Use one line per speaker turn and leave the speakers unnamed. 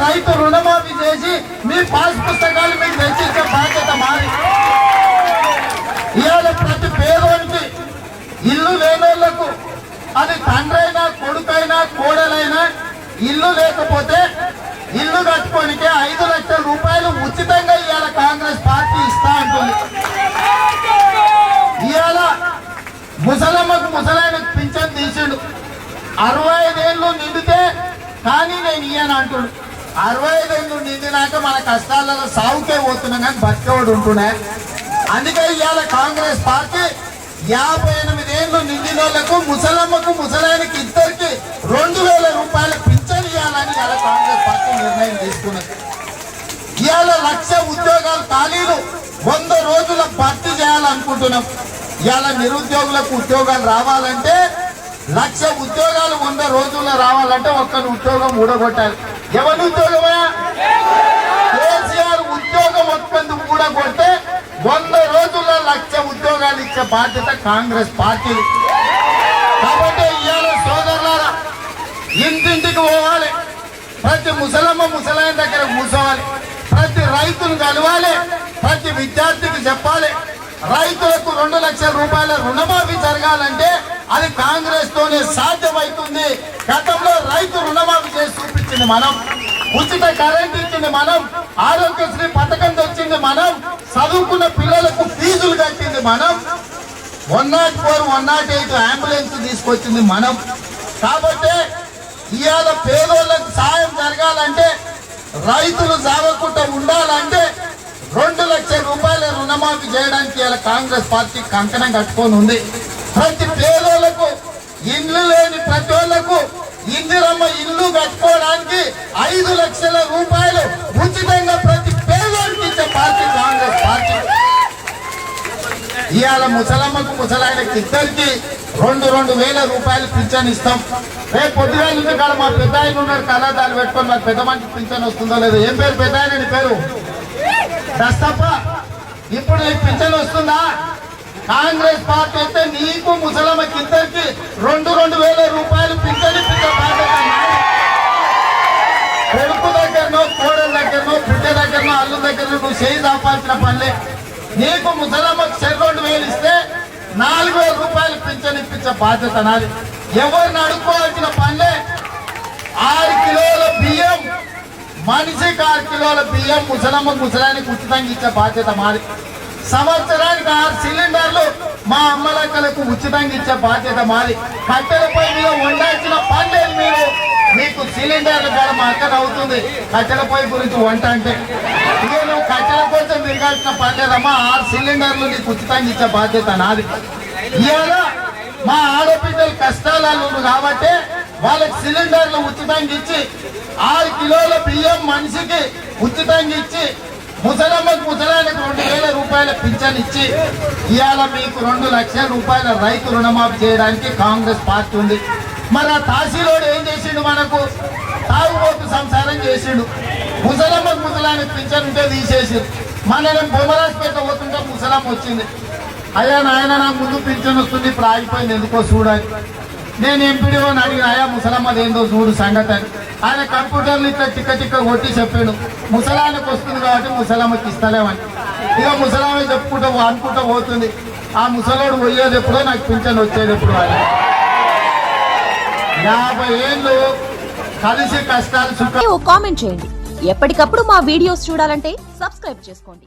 రైతు రుణమాఫీ చేసి మీ పాస్ పుస్తకాలు మీకు తెచ్చిచ్చే బాధ్యత మాది. ఇవాళ ప్రతి పేదోనికి ఇల్లు లేనోళ్లకు అది తండ్రైనా కొడుకైనా కోడలైనా ఇల్లు లేకపోతే ఇల్లు కట్టుకోనికే 5 లక్షల రూపాయలు ఉచితంగా ఇవాళ కాంగ్రెస్ పార్టీ ఇస్తా అంటుంది. ఇవాళ ముసలమ్మకు ముసలాయనకు పింఛన్ తీసిండు. 65 ఏళ్ళు నిండితే కానీ నేను ఇయ్యను అంటుడు. 65 ఏళ్ళు నిండినాక మన కష్టాలలో సాగుకే పోతున్నాం కానీ బతికేవాడు ఉంటున్నా. అందుకే ఇవాళ కాంగ్రెస్ పార్టీ 58 ఏళ్ళు నిండిన వాళ్ళకు ముసలమ్మకు ముసలాయనకి ఇద్దరికి 2000 రూపాయల పింఛన్ ఇవ్వాలని ఇవాళ కాంగ్రెస్ పార్టీ నిర్ణయం తీసుకున్నది. ఇవాళ 1,00,000 ఉద్యోగాలు ఖాళీలు 100 రోజుల భర్తీ చేయాలనుకుంటున్నాం. ఇవాళ నిరుద్యోగులకు ఉద్యోగాలు రావాలంటే 1,00,000 ఉద్యోగాలు 100 రోజుల్లో రావాలంటే ఒక్కరి ఉద్యోగం ఊడగొట్టాలి. ఎవరి ఉద్యోగమా? కేసీఆర్ ఉద్యోగం ఒక్కందుకు ఊడగొడితే 100 రోజుల్లో 1,00,000 ఉద్యోగాలు ఇచ్చే బాధ్యత కాంగ్రెస్ పార్టీ. కాబట్టి ఇవాళ సోదరులారా ఇంటింటికి పోవాలి, ప్రతి ముసలమ్మ ముసలాయన దగ్గర కూర్చోవాలి, ప్రతి రైతును కలవాలి, ప్రతి విద్యార్థికి చెప్పాలి. రైతులకు 2 లక్షల రూపాయల రుణమాఫీ జరగాలంటే అది కాంగ్రెస్ తోనే సాధ్యమవుతుంది. గతంలో రైతు రుణమాఫీ చేసి చూపించింది మనం, ఉచిత కరెంట్ ఇచ్చింది మనం, ఆరోగ్యశ్రీ పథకం తెచ్చింది మనం, చదువుకున్న పిల్లలకు ఫీజులు కట్టింది మనం, 104, 108 అంబులెన్స్ తీసుకొచ్చింది మనం. కాబట్టి ఇవాళ పేదోళ్లకు సాయం జరగాలంటే రైతులు సాగకుండా ఉండాలంటే 2 లక్షల రూపాయల రుణమాఫీ చేయడానికి ఇలా కాంగ్రెస్ పార్టీ కంకణం కట్టుకొని ఉంది. ప్రతి పేదోళ్లకు ఇల్లు లేని ప్రతి ఒళ్లకు ఇందిరమ్మ ఇల్లు కట్టుకోవడానికి 5 లక్షల రూపాయలు ఉచితంగా ప్రతి పేదోడికి ఇచ్చే పార్టీ కాంగ్రెస్ పార్టీ. ఇవాళ ముసలమ్మకు ముసలాయనకి ఇద్దరికి 2,000 రూపాయలు పింఛన్ ఇస్తాం. రేపు పొద్దుగా నుంచి కాడ మా పెద్ద ఆయన ఉన్నారు, కళాదాలు పెట్టుకొని మాకు పెద్ద మంచి పింఛన్ వస్తుందో లేదో. ఏం పేరు పెద్ద ఆయన పేరు? దస్తప్ప. ఇప్పుడు నీకు పింఛన్ వస్తుందా? కాంగ్రెస్ పార్టీ అయితే నీకు ముసలమ్మకి ఇద్దరికి 2,000 రూపాయలు పింఛన్ ఇప్పించే బాధ్యత. కొడుకు దగ్గరనో కోడల దగ్గరనో బిడ్డ దగ్గరనో అల్లు దగ్గరనో నువ్వు చేయి దాపాల్సిన పనులే. నీకు ముసలమ్మకి 2,000 ఇస్తే 4,000 రూపాయలు పింఛన్ ఇప్పించే బాధ్యత నాది. ఎవరిని అడుక్కోవాల్సిన పనులే. 6 కిలోల బియ్యం, మనిషికి 6 కిలోల బియ్యం ముసలమ్మకు ముసలానికి ఉచితంగా ఇచ్చే బాధ్యత మాది. సంవత్సరానికి 6 సిలిండర్లు మా అమ్మలక్కలకు ఉచితంగా ఇచ్చే బాధ్యత మాది. కట్టెల పొయ్యి మీద వండాల్సిన పని లేదు మీరు. మీకు సిలిండర్లు కూడా మా అక్కన అవుతుంది కట్టెల పొయ్యి గురించి వంట అంటే. ఇక నువ్వు కట్టెల కోసం తిరగాల్సిన పని లేదమ్మా. 6 సిలిండర్లు నీకు ఉచితంగా ఇచ్చే బాధ్యత నాది. ఇవాళ మా ఆడపిల్లలు కష్టాలు కాబట్టి వాళ్ళకి సిలిండర్లు ఉచితంగా ఇచ్చి 6 కిలోల బియ్యం మనిషికి ఉచితంగా ఇచ్చి ముసలమ్మకు ముసలానికి 2,000 రూపాయల పింఛన్ ఇచ్చి ఇవాళ మీకు 2 లక్షల రూపాయల రైతు రుణమాఫీ చేయడానికి కాంగ్రెస్ పార్టీ ఉంది. మరి ఆ తాసీలోడు ఏం చేసిండు? మనకు తాగుబోతు సంసారం చేసిండు. ముసలమ్మకు ముసలానికి పింఛన్ ఉంటే తీసేసిండు. మన బొమ్మరాజపేట పోతుంటే ముసలమ్మ వచ్చింది, అయ్యా నాయన నాకు ముందు పింఛన్ వస్తుంది ఇప్పుడు ఆగిపోయింది ఎందుకో చూడాలి. నేను ఎంపీడీఓ అడిగిన, అయ్యా ముసలమ్మది ఏందో చూడు సంగతి అని. ఆయన కంప్యూటర్లు ఇట్లా చిక్క కొట్టి చెప్పాడు, ముసలానికి వస్తుంది కాబట్టి ముసలమ్మకి ఇస్తలేమని. ఇక ముసలామె చెప్పుకుంటూ అనుకుంటూ పోతుంది. ఆ ముసలోడు పోయేది ఎప్పుడో నాకు పింఛన్ వచ్చేది ఎప్పుడు అని. 50 ఏళ్ళు కలిసి కష్టాలు
కామెంట్ చేయండి. ఎప్పటికప్పుడు మా వీడియోస్ చూడాలంటే సబ్స్క్రైబ్ చేసుకోండి.